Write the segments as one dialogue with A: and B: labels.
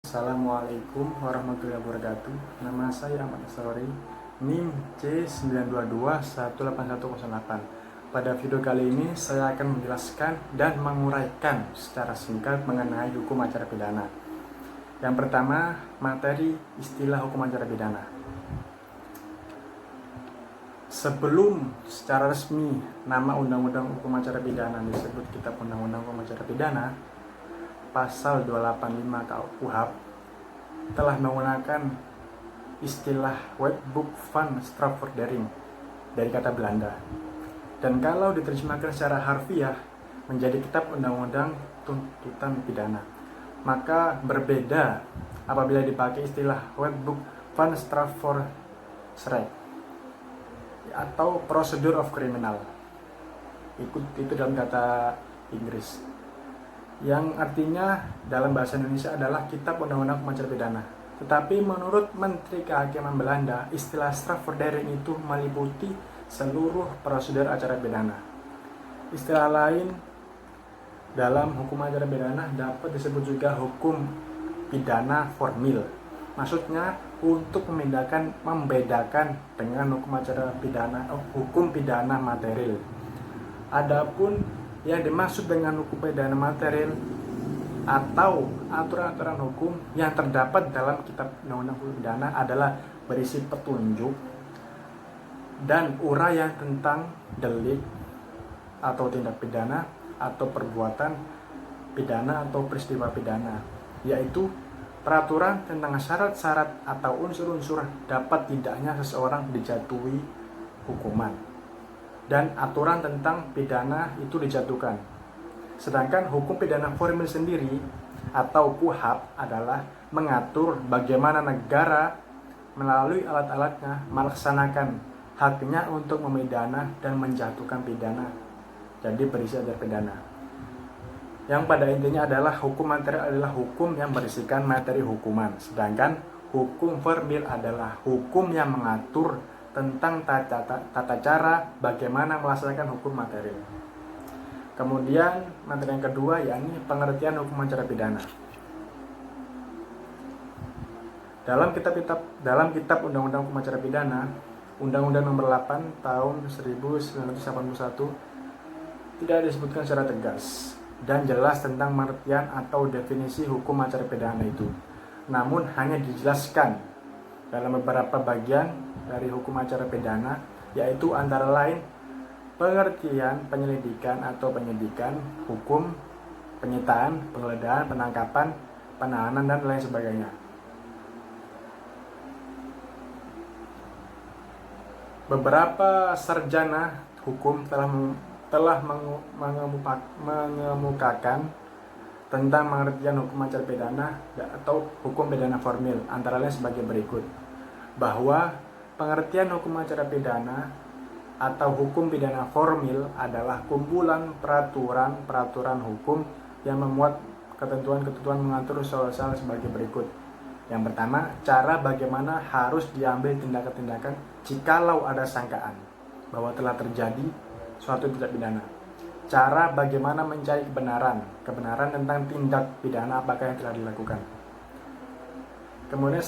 A: Assalamualaikum warahmatullahi wabarakatuh. Nama saya Ahmad Asrori, NIM C92218108. Pada video kali ini saya akan menjelaskan dan menguraikan secara singkat mengenai hukum acara pidana. Yang pertama, materi istilah hukum acara pidana. Sebelum secara resmi nama Undang-Undang Hukum Acara Pidana disebut Kitab Undang-Undang Hukum Acara Pidana, pasal 285 KUHP telah menggunakan istilah Wetboek van Strafvordering dari kata Belanda. Dan kalau diterjemahkan secara harfiah menjadi Kitab Undang-Undang Tuntutan Pidana, maka berbeda apabila dipakai istilah Wetboek van Strafvordering atau Procedure of Criminal. Itu dalam kata Inggris, yang artinya dalam bahasa Indonesia adalah Kitab Undang-Undang Hukum Acara Pidana. Tetapi menurut Menteri Kehakiman Belanda, istilah strafvordering itu meliputi seluruh prosedur acara pidana. Istilah lain dalam hukum acara pidana dapat disebut juga hukum pidana formil. Maksudnya untuk membedakan dengan hukum pidana material. Adapun yang dimaksud dengan hukum pidana material atau aturan-aturan hukum yang terdapat dalam Kitab Undang-Undang Hukum Pidana adalah berisi petunjuk dan uraian tentang delik atau tindak pidana atau perbuatan pidana atau peristiwa pidana, yaitu peraturan tentang syarat-syarat atau unsur-unsur dapat tidaknya seseorang dijatuhi hukuman, dan aturan tentang pidana itu dijatuhkan. Sedangkan hukum pidana formil sendiri atau KUHP adalah mengatur bagaimana negara melalui alat-alatnya melaksanakan haknya untuk memidana dan menjatuhkan pidana. Jadi berisi ajar pidana. Yang pada intinya adalah hukum material adalah hukum yang berisikan materi hukuman. Sedangkan hukum formil adalah hukum yang mengatur tentang tata cara bagaimana melaksanakan hukum material. Kemudian materi yang kedua yakni pengertian hukum acara pidana. Dalam kitab Undang-Undang Hukum Acara Pidana, Undang-Undang Nomor 8 Tahun 1981 tidak disebutkan secara tegas dan jelas tentang pengertian atau definisi hukum acara pidana itu. Namun hanya dijelaskan dalam beberapa bagian dari hukum acara pidana, yaitu antara lain pengertian penyelidikan atau penyidikan, hukum, penyitaan, penggeledahan, penangkapan, penahanan, dan lain sebagainya. Beberapa sarjana hukum telah mengemukakan tentang pengertian hukum acara pidana atau hukum pidana formil, antara lain sebagai berikut, bahwa pengertian hukum acara pidana atau hukum pidana formil adalah kumpulan peraturan hukum yang memuat ketentuan-ketentuan mengatur soal-soal sebagai berikut. Yang pertama, cara bagaimana harus diambil tindakan-tindakan jikalau ada sangkaan bahwa telah terjadi suatu tindak pidana. Cara bagaimana mencari kebenaran tentang tindak pidana apakah yang telah dilakukan. Kemudian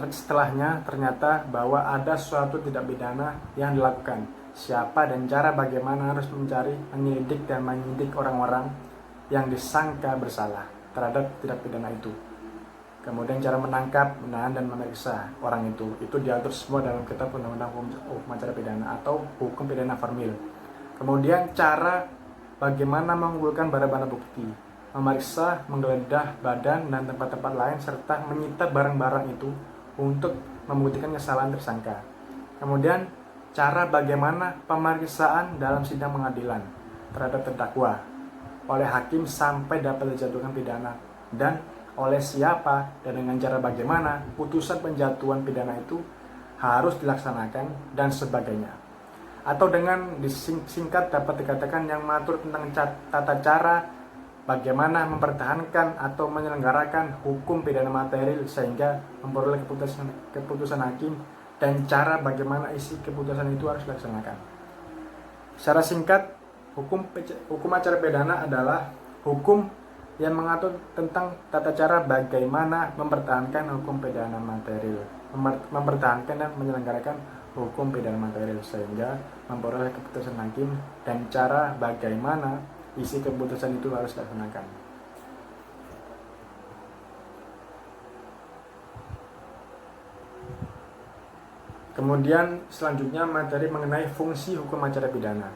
A: setelahnya ternyata bahwa ada suatu tindak pidana yang dilakukan, siapa dan cara bagaimana harus mencari, menyelidik dan menyidik orang-orang yang disangka bersalah terhadap tindak pidana itu. Kemudian cara menangkap, menahan dan memeriksa orang itu diatur semua dalam Kitab Undang-Undang Hukum Acara Pidana atau hukum pidana formil. Kemudian cara bagaimana mengumpulkan barang-barang bukti, memeriksa, menggeledah badan dan tempat-tempat lain, serta menyita barang-barang itu untuk membuktikan kesalahan tersangka. Kemudian cara bagaimana pemeriksaan dalam sidang pengadilan terhadap terdakwa oleh hakim sampai dapat dijatuhkan pidana, dan oleh siapa dan dengan cara bagaimana putusan penjatuhan pidana itu harus dilaksanakan dan sebagainya. Atau dengan disingkat dapat dikatakan yang mengatur tentang tata cara bagaimana mempertahankan atau menyelenggarakan hukum pidana material sehingga memperoleh keputusan hakim, dan cara bagaimana isi keputusan itu harus dilaksanakan. Secara singkat, hukum acara pidana adalah hukum yang mengatur tentang tata cara bagaimana mempertahankan hukum pidana material, mempertahankan dan menyelenggarakan hukum pidana material sehingga memperoleh keputusan hakim dan cara bagaimana isi keputusan itu harus dilaksanakan. Kemudian selanjutnya materi mengenai fungsi hukum acara pidana.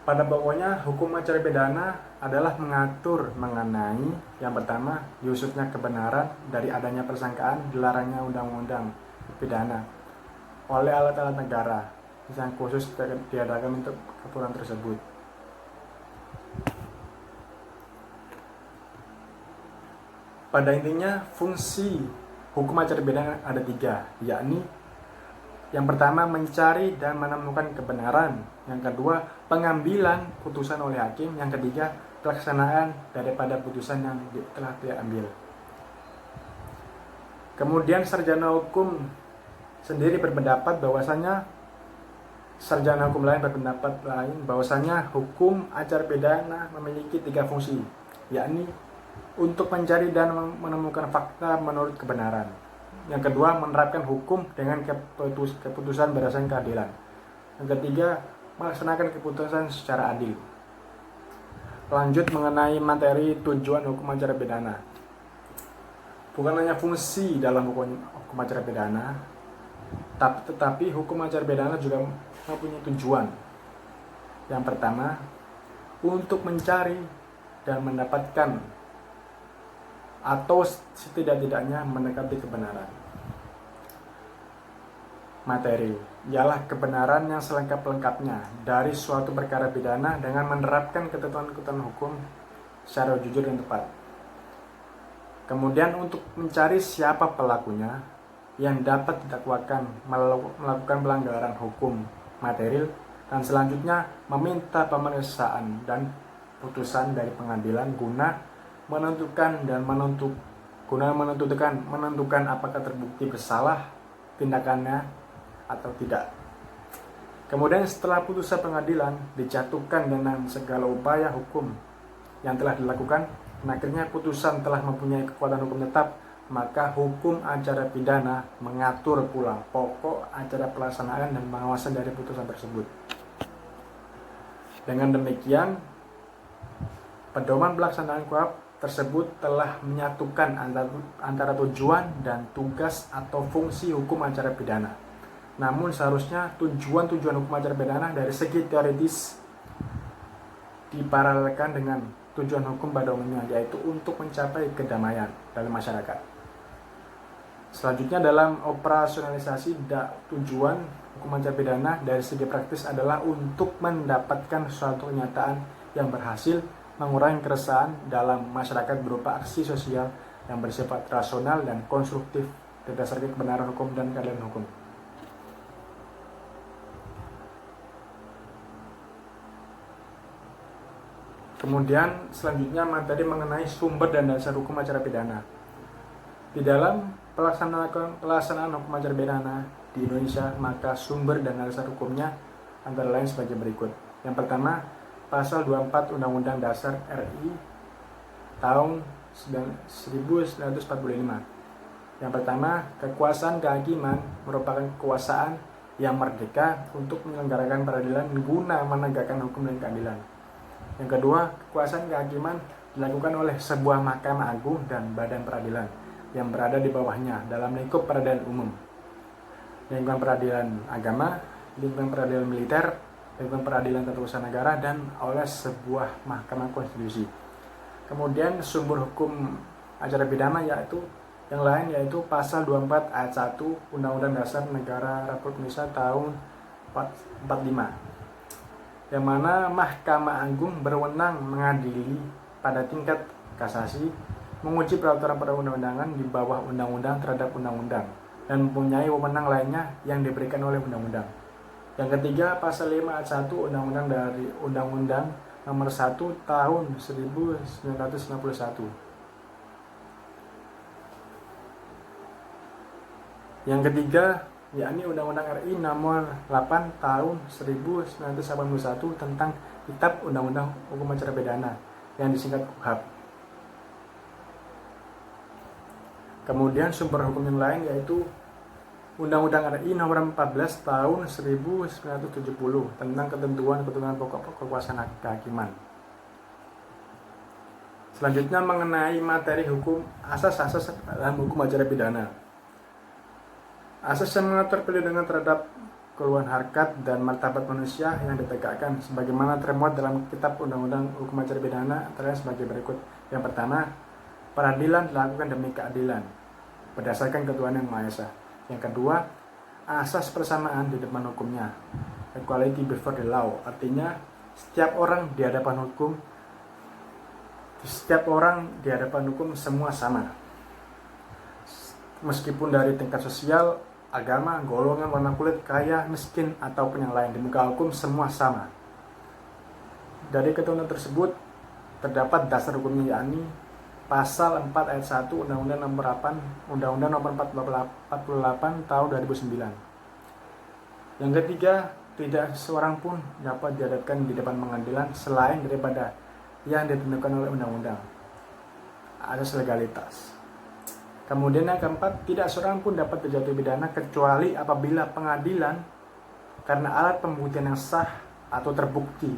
A: Pada pokoknya, hukum acara pidana adalah mengatur mengenai yang pertama, diusutnya kebenaran dari adanya persangkaan dilarangnya undang-undang pidana oleh alat-alat negara yang khusus diadakan untuk keperluan tersebut. Pada intinya, fungsi hukum acara pidana ada 3, yakni yang pertama, mencari dan menemukan kebenaran. Yang kedua, pengambilan putusan oleh hakim. Yang ketiga, pelaksanaan daripada putusan yang telah diambil. Kemudian sarjana hukum sendiri berpendapat bahwasanya hukum acara pidana memiliki 3 fungsi, yakni untuk mencari dan menemukan fakta menurut kebenaran. Yang kedua, menerapkan hukum dengan keputusan berdasarkan keadilan. Yang ketiga, melaksanakan keputusan secara adil. Lanjut mengenai materi tujuan hukum acara pidana. Bukan hanya fungsi dalam hukum acara pidana, tetapi hukum acara pidana juga mempunyai tujuan. Yang pertama, untuk mencari dan mendapatkan atau setidak-tidaknya mendekati kebenaran. Materi ialah kebenaran yang selengkap-lengkapnya dari suatu perkara pidana dengan menerapkan ketentuan-ketentuan hukum secara jujur dan tepat. Kemudian untuk mencari siapa pelakunya yang dapat didakwakan melakukan pelanggaran hukum material, dan selanjutnya meminta pemeriksaan dan putusan dari pengadilan guna menentukan apakah terbukti bersalah tindakannya atau tidak. Kemudian setelah putusan pengadilan dijatuhkan dengan segala upaya hukum yang telah dilakukan, dan akhirnya putusan telah mempunyai kekuatan hukum tetap, maka hukum acara pidana mengatur pula pokok acara pelaksanaan dan pengawasan dari putusan tersebut. Dengan demikian, pedoman pelaksanaan KUHP tersebut telah menyatukan antara tujuan dan tugas atau fungsi hukum acara pidana. Namun seharusnya tujuan-tujuan hukum acara pidana dari segi teoritis diparalelkan dengan tujuan hukum pada umumnya, yaitu untuk mencapai kedamaian dalam masyarakat. Selanjutnya dalam operasionalisasi tujuan hukum acara pidana dari segi praktis adalah untuk mendapatkan suatu kenyataan yang berhasil mengurangi keresahan dalam masyarakat berupa aksi sosial yang bersifat rasional dan konstruktif berdasarkan kebenaran hukum dan keadilan hukum. Kemudian selanjutnya materi mengenai sumber dan dasar hukum acara pidana. Di dalam pelaksanaan hukum acara pidana di Indonesia, maka sumber dan dasar hukumnya antara lain sebagai berikut. Yang pertama, Pasal 24 Undang-Undang Dasar RI tahun 1945. Yang pertama, kekuasaan kehakiman merupakan kekuasaan yang merdeka untuk menyelenggarakan peradilan guna menegakkan hukum dan keadilan. Yang kedua, kekuasaan kehakiman dilakukan oleh sebuah mahkamah agung dan badan peradilan yang berada di bawahnya dalam lingkup peradilan umum, lingkungan peradilan agama, lingkungan peradilan militer, lingkungan peradilan tata usaha negara, dan oleh sebuah mahkamah konstitusi. Kemudian sumber hukum acara pidana yaitu pasal 24 ayat 1 Undang-Undang Dasar Negara Republik Indonesia tahun 45, yang mana Mahkamah Agung berwenang mengadili pada tingkat kasasi, menguji peraturan perundang-undangan di bawah undang-undang terhadap undang-undang, dan mempunyai wewenang lainnya yang diberikan oleh undang-undang. Yang ketiga, pasal 5 ayat 1 Undang-Undang dari Undang-Undang Nomor 1 Tahun 1991. Yang ketiga, yakni Undang-Undang RI Nomor 8 Tahun 1981 tentang Kitab Undang-Undang Hukum Acara Pidana yang disingkat KUHAP. Kemudian sumber hukum yang lain yaitu Undang-Undang RI Nomor 14 Tahun 1970 tentang ketentuan pokok kekuasaan kehakiman. Selanjutnya mengenai materi hukum, asas-asas dalam hukum acara pidana. Asas yang mengatur perlindungan terhadap keluhan harkat dan martabat manusia yang ditegakkan sebagaimana termuat dalam Kitab Undang-Undang Hukum Acara Pidana antara sebagai berikut. Yang pertama, peradilan dilakukan demi keadilan berdasarkan ketuhanan yang Maha Esa. Yang kedua, asas persamaan di depan hukumnya, equality before the law, artinya setiap orang di hadapan hukum semua sama, meskipun dari tingkat sosial, agama, golongan, warna kulit, kaya, miskin, ataupun yang lain. Di muka hukum semua sama. Dari ketentuan tersebut terdapat dasar hukumnya, yakni Pasal 4 ayat 1 Undang-Undang Nomor 48 Tahun 2009. Yang ketiga, tidak seorang pun dapat dihadapkan di depan pengadilan selain daripada yang ditentukan oleh undang-undang. Asas legalitas. Kemudian yang keempat, tidak seorang pun dapat dijatuhi pidana kecuali apabila pengadilan karena alat pembuktian yang sah atau terbukti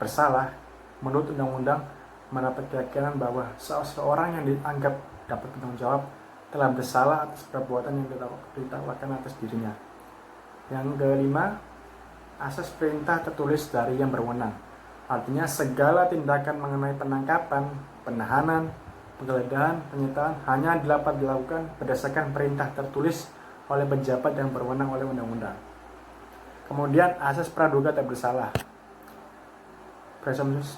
A: bersalah menurut undang-undang mendapat keyakinan bahwa seseorang yang dianggap dapat bertanggung jawab telah bersalah atas perbuatan yang didakwakan atas dirinya. Yang kelima, asas perintah tertulis dari yang berwenang. Artinya segala tindakan mengenai penangkapan, penahanan, penggeledahan, penyitaan hanya dapat dilakukan berdasarkan perintah tertulis oleh pejabat yang berwenang oleh undang-undang. Kemudian asas praduga tak bersalah,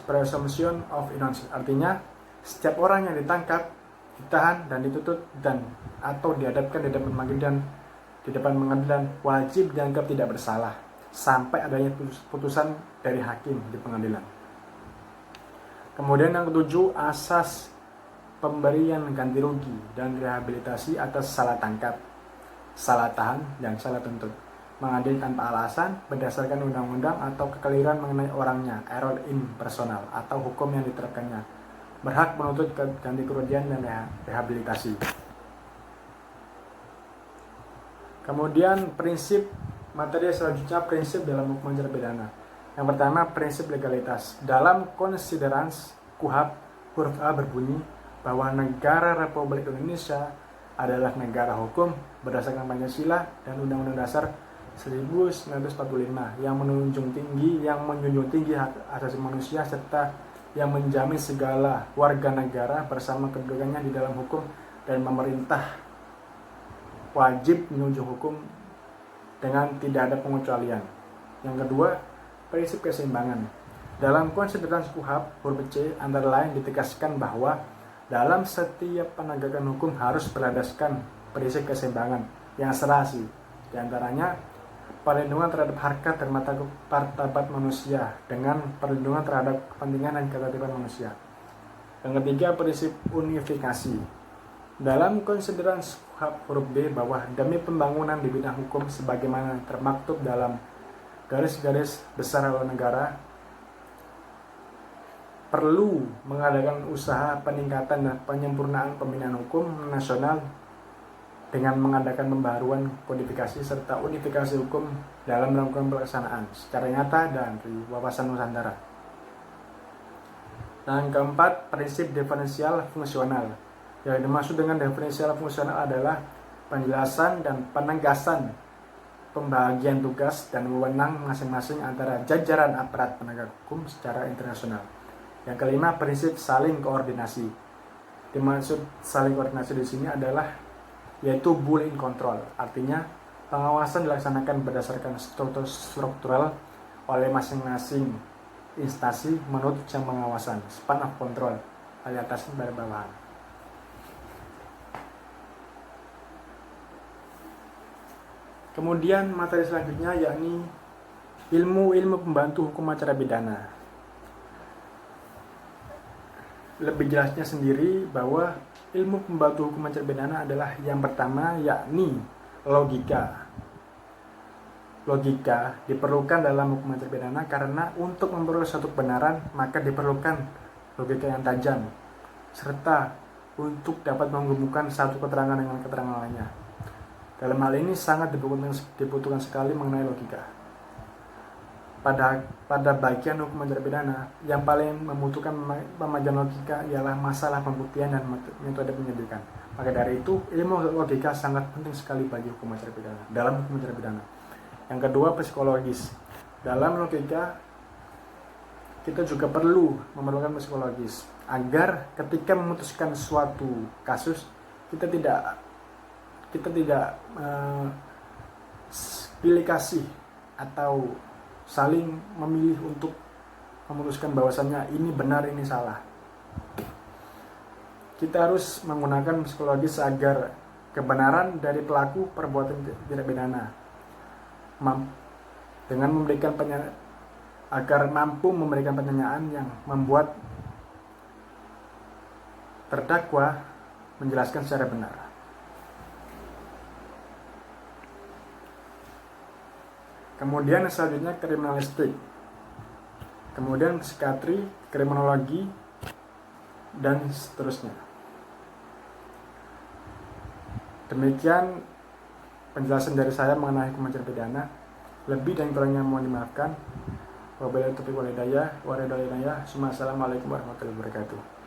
A: presumption of innocence, artinya setiap orang yang ditangkap, ditahan dan dituntut dan atau dihadapkan di depan pengadilan wajib dianggap tidak bersalah sampai adanya putusan dari hakim di pengadilan. Kemudian yang ketujuh, asas pemberian ganti rugi dan rehabilitasi atas salah tangkap, salah tahan, dan salah tuntut, mengadil tanpa alasan berdasarkan undang-undang atau kekeliruan mengenai orangnya, error in personal, atau hukum yang diterapkannya, berhak menuntut ganti kerugian dan rehabilitasi. Kemudian prinsip materi selanjutnya, prinsip dalam hukum acara pidana. Yang pertama, prinsip legalitas. Dalam konsiderans KUHAP, huruf A berbunyi bahwa negara Republik Indonesia adalah negara hukum berdasarkan Pancasila dan Undang-Undang Dasar 1945 yang menjunjung tinggi hak asasi manusia serta yang menjamin segala warga negara bersama kedudukannya di dalam hukum, dan pemerintah wajib menunjukkan hukum dengan tidak ada pengecualian. Yang kedua, prinsip keseimbangan. Dalam konsiderasi KUHAP, huruf C antara lain ditegaskan bahwa dalam setiap penegakan hukum harus berlandaskan prinsip keseimbangan yang serasi, di antaranya perlindungan terhadap harkat dan martabat manusia dengan perlindungan terhadap kepentingan dan ketertiban manusia. Yang ketiga, prinsip unifikasi. Dalam konsiderasi KUHAP huruf B bahwa demi pembangunan di bidang hukum sebagaimana termaktub dalam garis-garis besar haluan negara, perlu mengadakan usaha peningkatan dan penyempurnaan pembinaan hukum nasional dengan mengadakan pembaruan kodifikasi serta unifikasi hukum dalam melakukan pelaksanaan secara nyata dan di wawasan Nusantara. Dan keempat, prinsip diferensial fungsional. Yang dimaksud dengan diferensial fungsional adalah penjelasan dan penegasan pembagian tugas dan wewenang masing-masing antara jajaran aparat penegak hukum secara internasional. Yang kelima, prinsip saling koordinasi. Dimaksud saling koordinasi di sini adalah yaitu bull-in control, artinya pengawasan dilaksanakan berdasarkan struktural oleh masing-masing instansi menurut jam pengawasan, span of control, dari atas pada bawahan. Kemudian materi selanjutnya yakni ilmu pembantu hukum acara pidana. Lebih jelasnya sendiri bahwa ilmu pembantu hukum acara pidana adalah yang pertama, yakni logika. Logika diperlukan dalam hukum acara pidana karena untuk memperoleh suatu kebenaran maka diperlukan logika yang tajam, serta untuk dapat menghubungkan satu keterangan dengan keterangan lainnya. Dalam hal ini sangat dibutuhkan sekali mengenai logika. Pada bagian hukum acara pidana, yang paling membutuhkan pemakaian logika ialah masalah pembuktian dan metode penyidikan. Maka dari itu, ilmu logika sangat penting sekali bagi hukum acara pidana, dalam hukum acara pidana. Yang kedua, psikologis. Dalam logika, kita juga memerlukan psikologis agar ketika memutuskan suatu kasus, kita tidak pilih kasih atau saling memilih untuk memutuskan bahwasannya ini benar, ini salah. Kita harus menggunakan psikologis agar kebenaran dari pelaku perbuatan tindak pidana dengan memberikan agar mampu memberikan pertanyaan yang membuat terdakwa menjelaskan secara benar. Kemudian selanjutnya kriminalistik, kemudian psikiatri, kriminologi, dan seterusnya. Demikian penjelasan dari saya mengenai hukum acara pidana. Lebih dan kurangnya mohon dimaafkan. Wabillahi taufiq wal hidayah. Assalamualaikum warahmatullahi wabarakatuh.